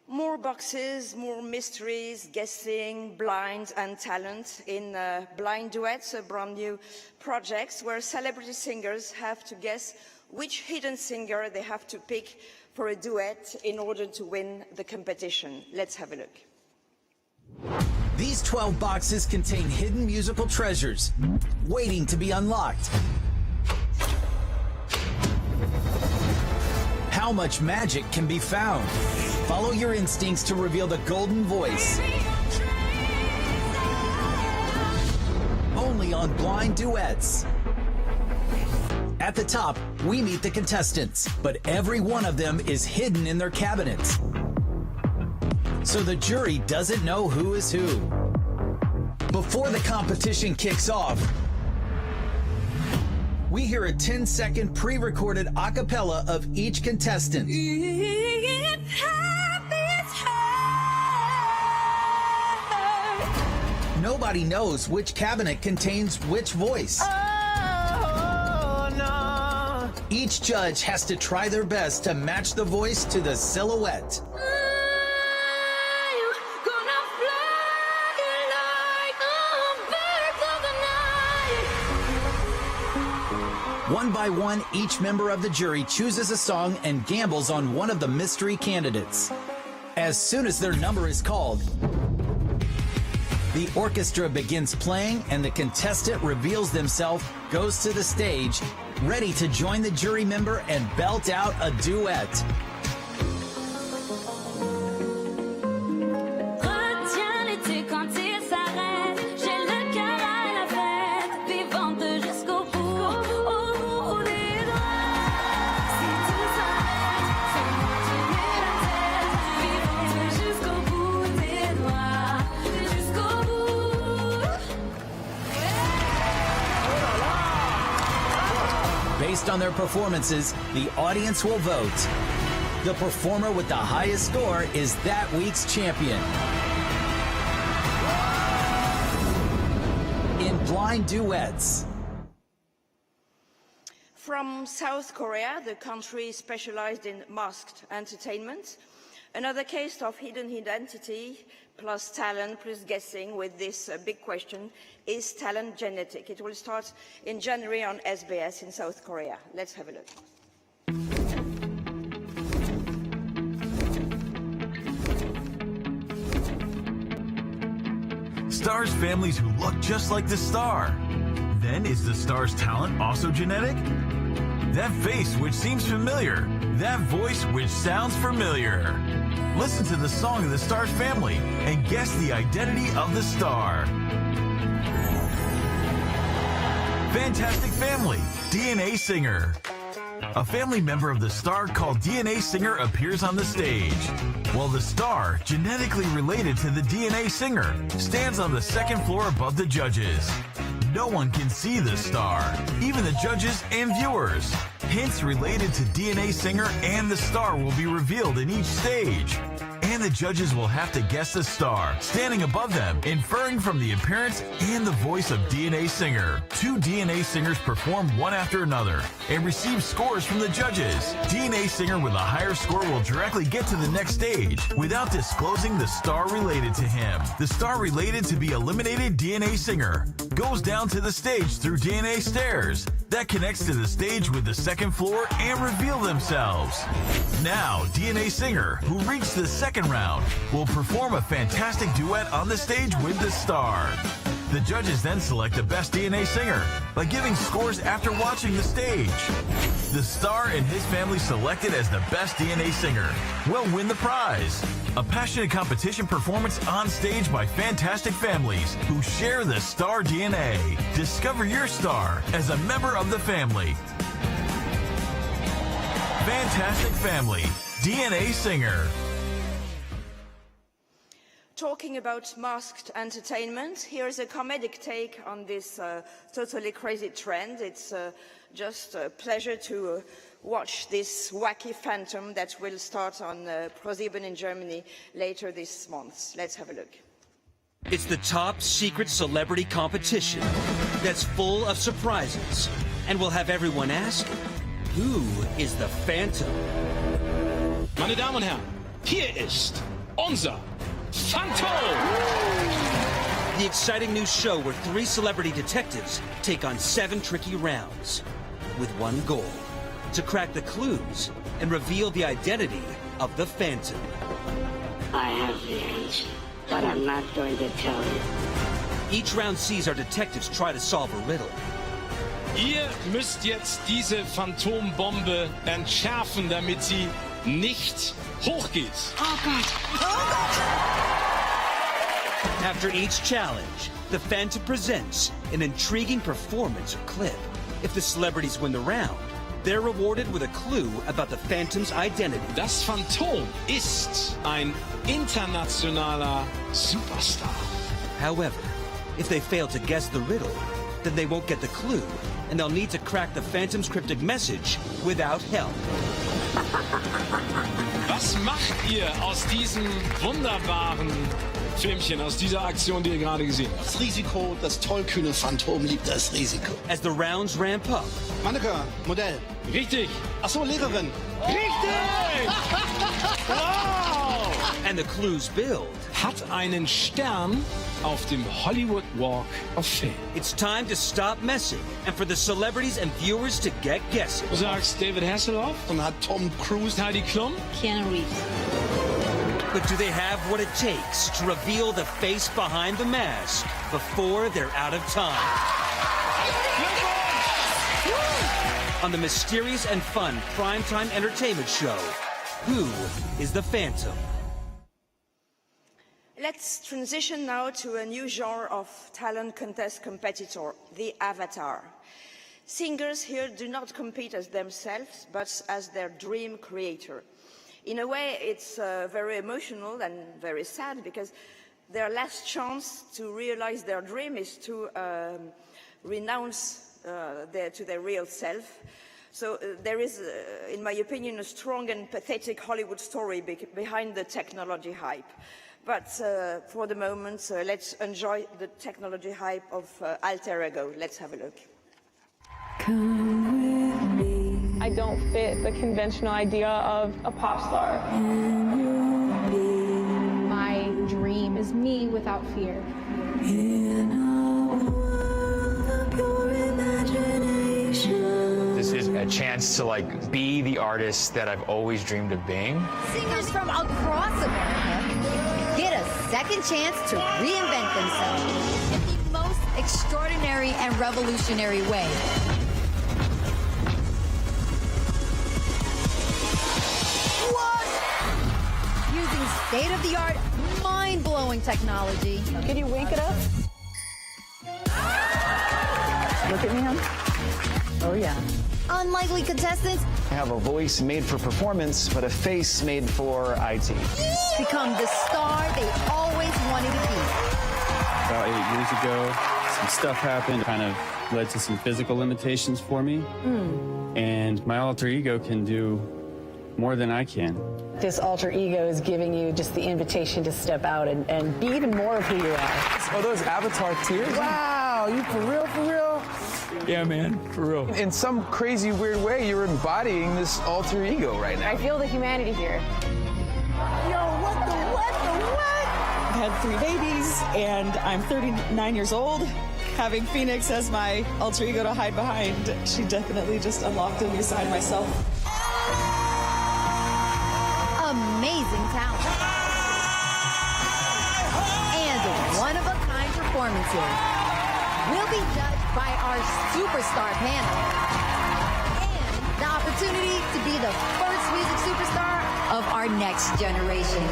More boxes, more mysteries, guessing, blind and talent in Blind Duets, a brand new project where celebrity singers have to guess which hidden singer they have to pick for a duet in order to win the competition. Let's have a look. These 12 boxes contain hidden musical treasures waiting to be unlocked. How much magic can be found? Follow your instincts to reveal the golden voice. Only on Blind Duets. At the top, we meet the contestants, but every one of them is hidden in their cabinets. So the jury doesn't know who is who. Before the competition kicks off, we hear a 10-second pre-recorded a cappella of each contestant. Nobody knows which cabinet contains which voice. Oh, no. Each judge has to try their best to match the voice to the silhouette. One by one, each member of the jury chooses a song and gambles on one of the mystery candidates. As soon as their number is called, the orchestra begins playing and the contestant reveals themselves, goes to the stage, ready to join the jury member and belt out a duet. Retiens l'été quand il s'arrête. Based on their performances, the audience will vote. The performer with the highest score is that week's champion. In blind duets. From South Korea, the country specialized in masked entertainment. Another case of hidden identity plus talent plus guessing with this big question, is talent genetic? It will start in January on SBS in South Korea. Let's have a look. Stars families who look just like the star. Then is the star's talent also genetic? That face which seems familiar, that voice which sounds familiar. Listen to the song of the star's family and guess the identity of the star. Fantastic Family, DNA Singer. A family member of the star called DNA Singer appears on the stage, while the star, genetically related to the DNA Singer, stands on the second floor above the judges. No one can see the star, even the judges and viewers. Hints related to DNA Singer and the star will be revealed in each stage. And the judges will have to guess the star, standing above them, inferring from the appearance and the voice of DNA Singer. 2 DNA Singers perform one after another and receive scores from the judges. DNA Singer with a higher score will directly get to the next stage without disclosing the star related to him. The star related to be eliminated DNA Singer goes down to the stage through DNA stairs that connects to the stage with the second floor and reveal themselves. Now, DNA Singer, who reached the second round, will perform a fantastic duet on the stage with the star. The judges then select the best DNA Singer by giving scores after watching the stage. The star and his family selected as the best DNA Singer will win the prize. A passionate competition performance on stage by fantastic families who share the star DNA. Discover your star as a member of the family. Fantastic Family, DNA Singer. Talking about masked entertainment, here's a comedic take on this totally crazy trend. It's just a pleasure to watch this wacky phantom that will start on ProSieben in Germany later this month. Let's have a look. It's the top secret celebrity competition that's full of surprises and will have everyone ask, who is the Phantom? Meine Damen und Herren, hier ist unser Phantom! The exciting new show where 3 celebrity detectives take on 7 tricky rounds with one goal, to crack the clues and reveal the identity of the Phantom. I have the answer, but I'm not going to tell you. Each round sees our detectives try to solve a riddle. Ihr müsst jetzt diese Phantombombe entschärfen, damit sie nicht hochgeht. Oh God! Oh God! After each challenge, the Phantom presents an intriguing performance or clip. If the celebrities win the round, they're rewarded with a clue about the Phantom's identity. Das Phantom ist ein internationaler Superstar. However, if they fail to guess the riddle, then they won't get the clue, and they'll need to crack the Phantom's cryptic message without help. Was macht ihr aus diesem wunderbaren Filmchen, aus dieser Aktion, die ihr gerade gesehen habt? Das Risiko, das tollkühne Phantom liebt das Risiko. As the rounds ramp up. Mannequin, Modell. Richtig. Ach so, Lehrerin. Richtig! Wow! And the clues build. Hat einen Stern auf dem Hollywood Walk of Fame. It's time to stop messing and for the celebrities and viewers to get guessing. Du sagst David Hasselhoff? Und hat Tom Cruise. Heidi Klum? Keanu Reeves. But do they have what it takes to reveal the face behind the mask before they're out of time? On the mysterious and fun primetime entertainment show, who is the Phantom? Let's transition now to a new genre of talent contest competitor, the Avatar. Singers here do not compete as themselves, but as their dream creator. In a way, it's very emotional and very sad because their last chance to realize their dream is to renounce to their real self. So there is, in my opinion, a strong and pathetic Hollywood story behind the technology hype. But for the moment, let's enjoy the technology hype of Alter Ego. Let's have a look. I don't fit the conventional idea of a pop star. My dream is me without fear. This is a chance to be the artist that I've always dreamed of being. Singers from across America get a second chance to reinvent themselves in the most extraordinary and revolutionary way. Using state-of-the-art, mind-blowing technology. Can you wink it up? Look at me, huh? Oh, yeah. Unlikely contestants I have a voice made for performance, but a face made for IT. become the star they always wanted to be. About 8 years ago, some stuff happened, kind of led to some physical limitations for me. And my alter ego can do more than I can. This alter ego is giving you just the invitation to step out and be even more of who you are. Oh, those avatar tears? Wow, you for real, for real? Yeah, man, for real. In some crazy, weird way, you're embodying this alter ego right now. I feel the humanity here. Yo, what the what? I had 3 babies, and I'm 39 years old. Having Phoenix as my alter ego to hide behind, she definitely just unlocked a new side of myself. Amazing talent. And one-of-a-kind performances will be judged by our superstar panel. And the opportunity to be the first music superstar of our next generation.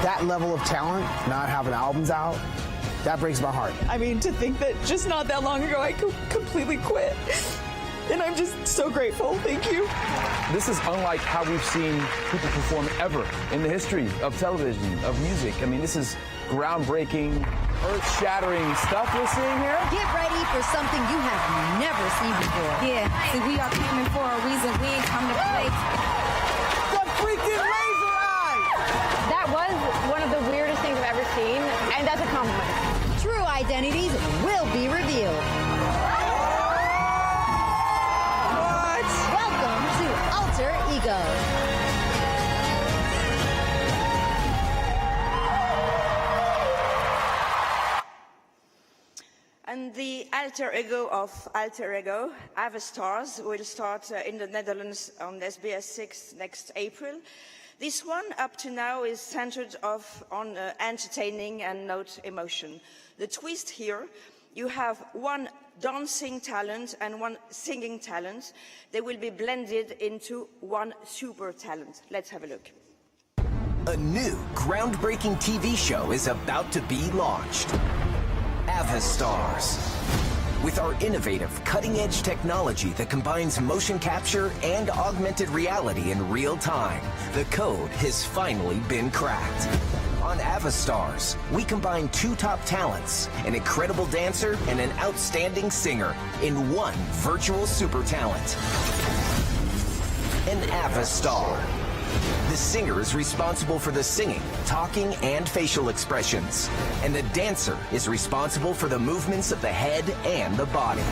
That level of talent, not having albums out, that breaks my heart. I mean, to think that just not that long ago, I completely quit. And I'm just so grateful. Thank you. This is unlike how we've seen people perform ever in the history of television, of music. I mean, this is groundbreaking, earth-shattering stuff we're seeing here. Get ready for something you have never seen before. Yeah, see, we are coming for a reason. We ain't come to play. The freaking laser eyes! That was one of the weirdest things I've ever seen, and that's a compliment. True identities will be revealed. Welcome to Alter Ego. And the alter ego of Alter Ego, Avastars, will start in the Netherlands on SBS 6 next April. This one, up to now, is centered on entertaining and not emotion. The twist here, you have one dancing talent and one singing talent. They will be blended into one super talent. Let's have a look. A new groundbreaking TV show is about to be launched. Avastars. With our innovative, cutting-edge technology that combines motion capture and augmented reality in real time, the code has finally been cracked. On Avastars, we combine 2 top talents, an incredible dancer and an outstanding singer, in one virtual super talent. An Avastar. The singer is responsible for the singing, talking, and facial expressions. And the dancer is responsible for the movements of the head and the body.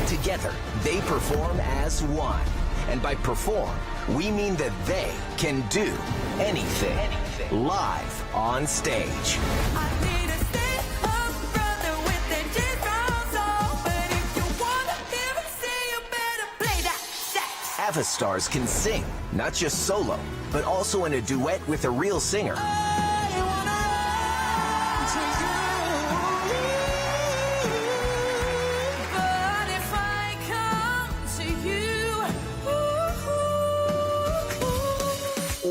Together, they perform as one. And by perform, we mean that they can do anything live on stage. Avastars can sing, not just solo, but also in a duet with a real singer.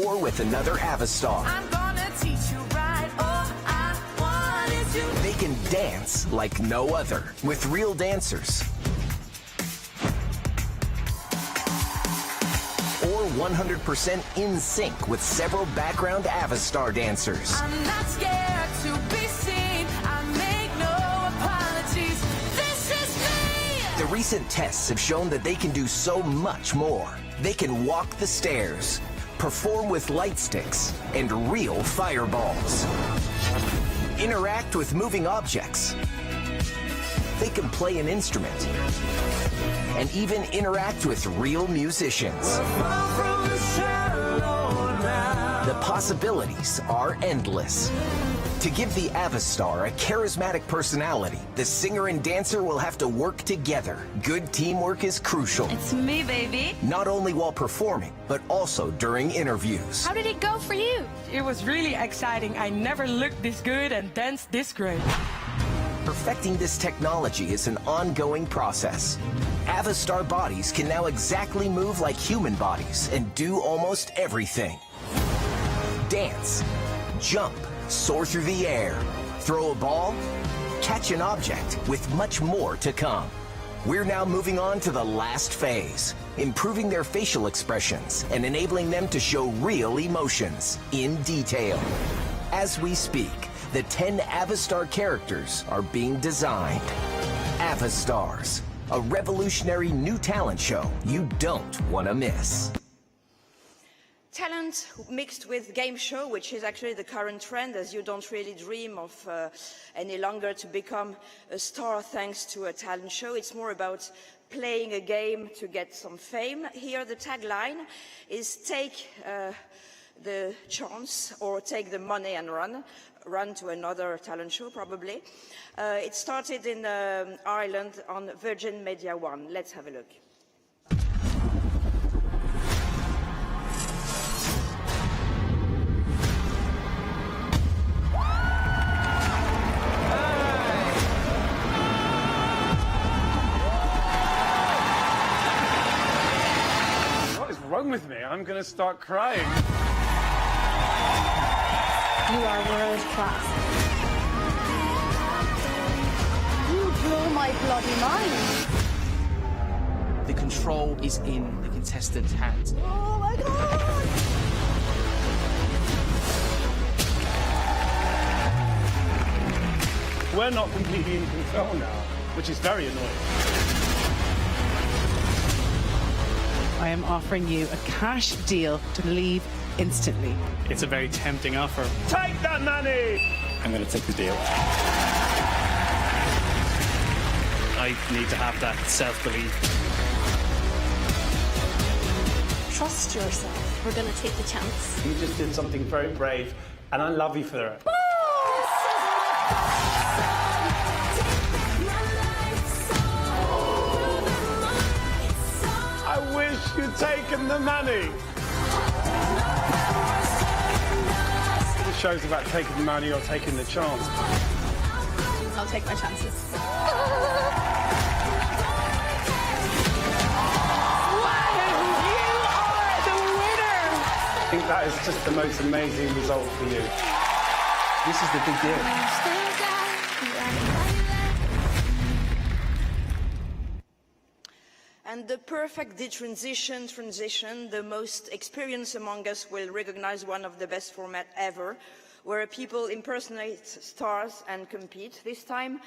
Or with another Avastar. They can dance like no other, with real dancers. Or 100% in sync with several background Avastar dancers. I'm not scared to be seen. I make no apologies. This is me. the recent tests have shown that they can do so much more. They can walk the stairs, perform with light sticks and real fireballs, interact with moving objects. They can play an instrument and even interact with real musicians. The possibilities are endless. To give the Avastar a charismatic personality, the singer and dancer will have to work together. Good teamwork is crucial. It's me, baby. Not only while performing, but also during interviews. How did it go for you? It was really exciting. I never looked this good and danced this great. Perfecting this technology is an ongoing process. Avastar bodies can now exactly move like human bodies and do almost everything. Dance, jump, soar through the air, throw a ball, catch an object, with much more to come. We're now moving on to the last phase, improving their facial expressions and enabling them to show real emotions in detail. As we speak, the 10 Avastar characters are being designed. Avastars, a revolutionary new talent show you don't want to miss. Talent mixed with game show, which is actually the current trend, as you don't really dream of any longer to become a star thanks to a talent show. It's more about playing a game to get some fame. Here the tagline is take the chance or take the money and run to another talent show probably. It started in Ireland on Virgin Media One. Let's have a look. Wrong with me? I'm going to start crying. You are world class. You blow my bloody mind. The control is in the contestant's hands. Oh my God! We're not completely in control now, which is very annoying. I am offering you a cash deal to leave instantly. It's a very tempting offer. Take that money! I'm going to take the deal. I need to have that self-belief. Trust yourself. We're gonna take the chance. You just did something very brave, and I love you for it. I wish you'd taken the money. The show's about taking the money or taking the chance. I'll take my chances. I think that is just the most amazing result for you. This is the big deal. And the perfect transition, the most experienced among us will recognize one of the best formats ever, where people impersonate stars and compete. This time,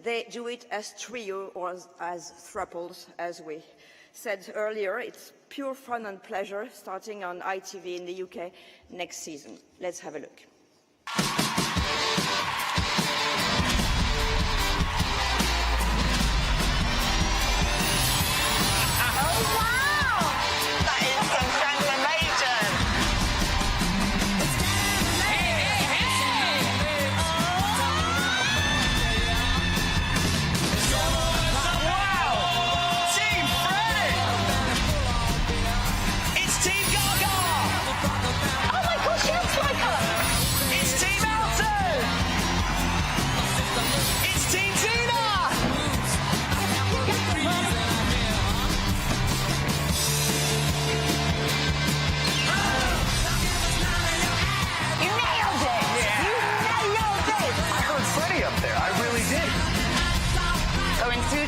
they do it as trio or as thruples, as we said earlier. It's pure fun and pleasure, starting on ITV in the UK next season. Let's have a look.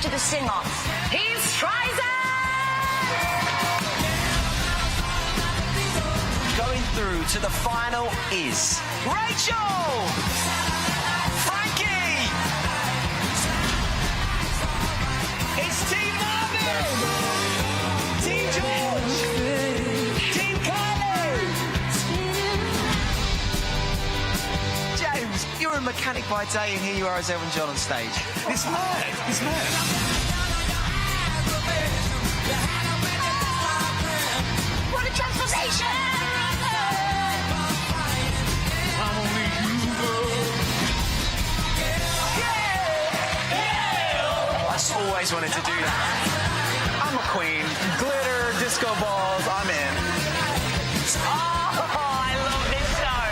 To the sing-off. He's Streisand! Going through to the final is Rachel! Frankie! It's Team mechanic by day, and here you are as Elton John on stage. It's mad. It's mad. What a transformation! I always wanted to do that. I'm a queen. Glitter, disco balls, I'm in. Oh, I love this show.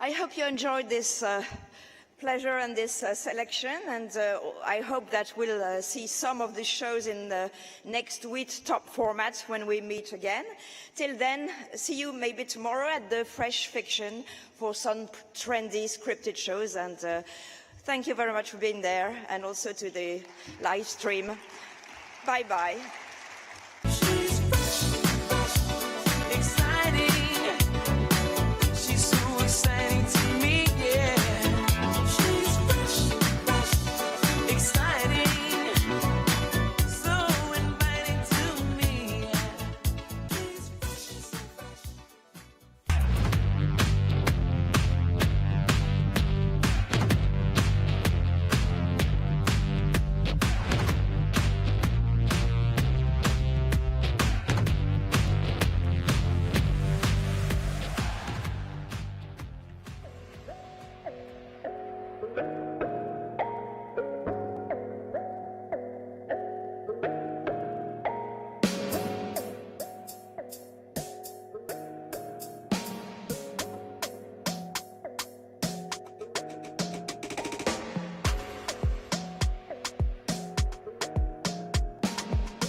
I hope you enjoyed this pleasure and this selection, and I hope that we'll see some of the shows in the next week top format when we meet again. Till then, see you maybe tomorrow at the Fresh Fiction for some trendy scripted shows, and thank you very much for being there, and also to the live stream. Bye-bye.